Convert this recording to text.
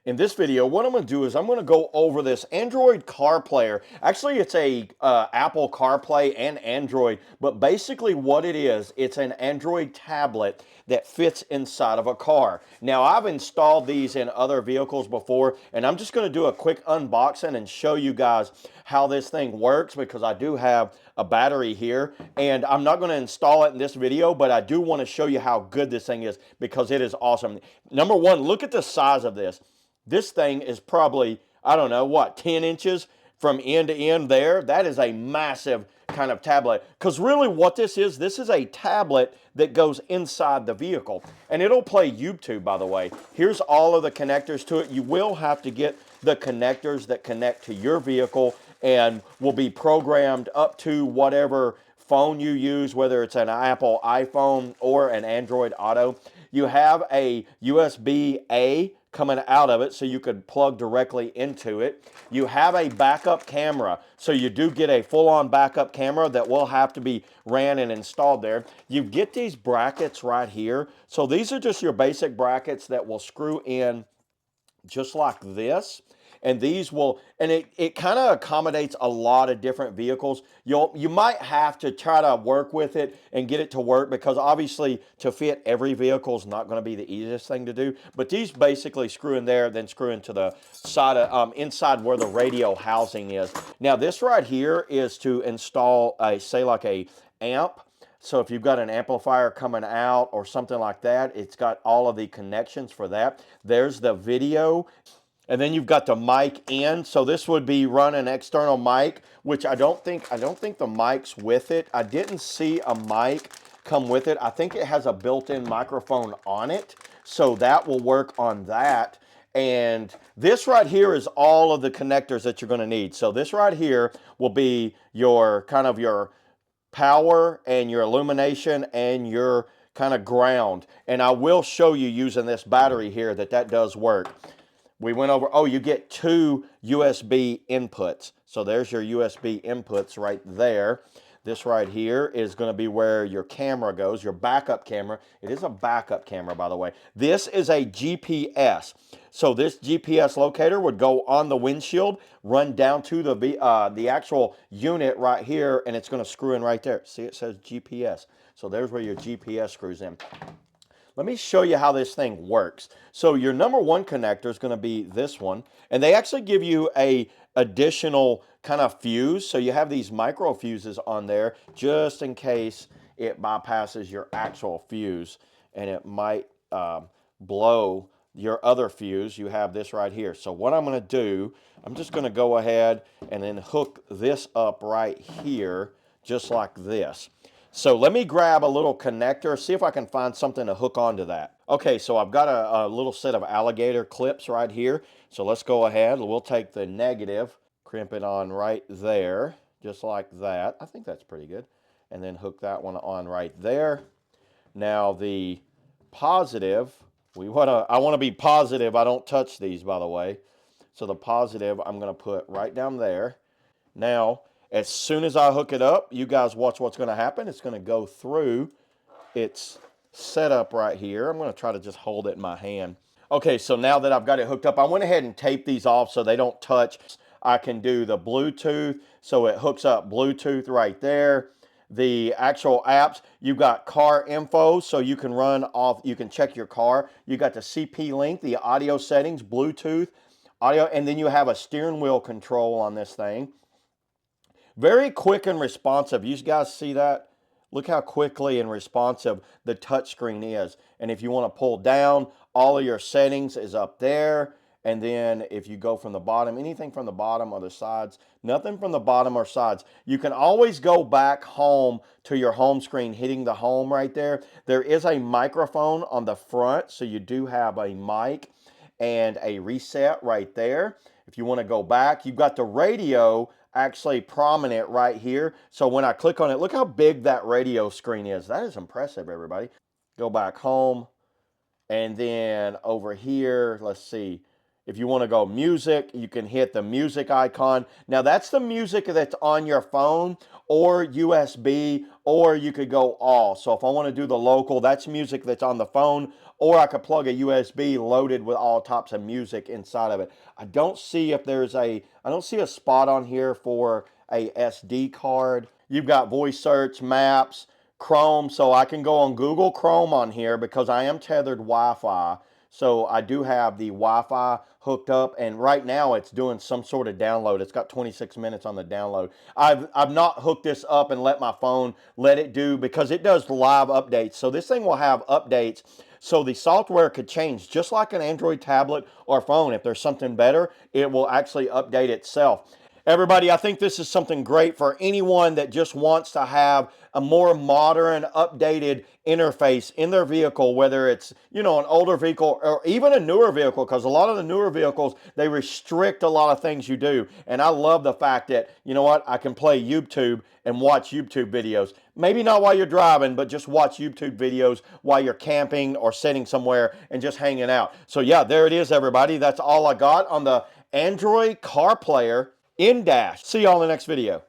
In this video, what I'm going to do is I'm going to go over this Android CarPlay. Actually, it's a Apple CarPlay and Android, but basically what it is, it's an Android tablet that fits inside of a car. Now, I've installed these in other vehicles before, and I'm just going to do a quick unboxing and show you guys how this thing works because I do have a battery here, and I'm not going to install it in this video, but I do want to show you how good this thing is because it is awesome. Number one, look at the size of this. This thing is probably, I don't know, what, 10 inches from end to end there? That is a massive kind of tablet. Because really what this is a tablet that goes inside the vehicle. And it'll play YouTube, by the way. Here's all of the connectors to it. You will have to get the connectors that connect to your vehicle and will be programmed up to whatever phone you use, whether it's an Apple iPhone or an Android Auto. You have a USB-A coming out of it so you could plug directly into it. You have a backup camera, so you do get a full-on backup camera that will have to be ran and installed there. You get these brackets right here. So these are just your basic brackets that will screw in just like this. And these will, and it kind of accommodates a lot of different vehicles. You might have to try to work with it and get it to work because obviously to fit every vehicle is not going to be the easiest thing to do. But these basically screw in there, then screw into the side of, inside where the radio housing is. Now this right here is to install a, say like a amp. So if you've got an amplifier coming out or something like that, it's got all of the connections for that. There's the video. And then you've got the mic in. So this would be run an external mic, which I don't think the mic's with it. I didn't see a mic come with it. I think it has a built-in microphone on it. So that will work on that. And this right here is all of the connectors that you're going to need. So this right here will be your kind of your power and your illumination and your kind of ground. And I will show you using this battery here that does work. We went over, oh, you get two USB inputs. So there's your USB inputs right there. This right here is going to be where your camera goes, your backup camera. It is a backup camera, by the way. This is a GPS. So this GPS locator would go on the windshield, run down to the actual unit right here, and it's going to screw in right there. See, it says GPS. So there's where your GPS screws in. Let me show you how this thing works. So your number one connector is going to be this one, and they actually give you a additional kind of fuse. So you have these micro fuses on there just in case it bypasses your actual fuse and it might blow your other fuse. You have this right here. So what I'm going to do, I'm just going to go ahead and then hook this up right here just like this. So let me grab a little connector, see if I can find something to hook onto that. Okay, so I've got a little set of alligator clips right here. So let's go ahead. We'll take the negative, crimp it on right there, just like that. I think that's pretty good. And then hook that one on right there. Now the positive, I want to be positive. I don't touch these, by the way. So the positive I'm going to put right down there. Now, as soon as I hook it up, you guys watch what's going to happen. It's going to go through its setup right here. I'm going to try to just hold it in my hand. Okay, so now that I've got it hooked up, I went ahead and taped these off so they don't touch. I can do the Bluetooth, so it hooks up Bluetooth right there. The actual apps, you've got car info, so you can run off, you can check your car. You got the CP link, the audio settings, Bluetooth, audio, and then you have a steering wheel control on this thing. Very quick and responsive. You guys see that? Look how quickly and responsive the touchscreen is. And if you want to pull down, all of your settings is up there. And then if you go from the bottom, anything from the bottom or the sides, nothing from the bottom or sides. You can always go back home to your home screen, hitting the home right there. There is a microphone on the front, so you do have a mic and a reset right there. If you want to go back, you've got the radio actually prominent right here. So when I click on it, look how big that radio screen is. That is impressive, everybody. Go back home. And then over here, let's see. If you want to go music, you can hit the music icon. Now that's the music that's on your phone or USB, or you could go all. So if I want to do the local, that's music that's on the phone, or I could plug a USB loaded with all types of music inside of it. I don't see if I don't see a spot on here for a SD card. You've got voice search, maps, Chrome, so I can go on Google Chrome on here because I am tethered Wi-Fi. So I do have the Wi-Fi hooked up, and right now it's doing some sort of download. It's got 26 minutes on the download. I've not hooked this up and let my phone let it do, because it does live updates. So this thing will have updates. So the software could change just like an Android tablet or phone. If there's something better, it will actually update itself. Everybody, I think this is something great for anyone that just wants to have a more modern, updated interface in their vehicle, whether it's, you know, an older vehicle or even a newer vehicle, because a lot of the newer vehicles, they restrict a lot of things you do. And I love the fact that, you know what, I can play YouTube and watch YouTube videos. Maybe not while you're driving, but just watch YouTube videos while you're camping or sitting somewhere and just hanging out. So yeah, there it is, everybody. That's all I got on the Android CarPlay in dash. See y'all in the next video.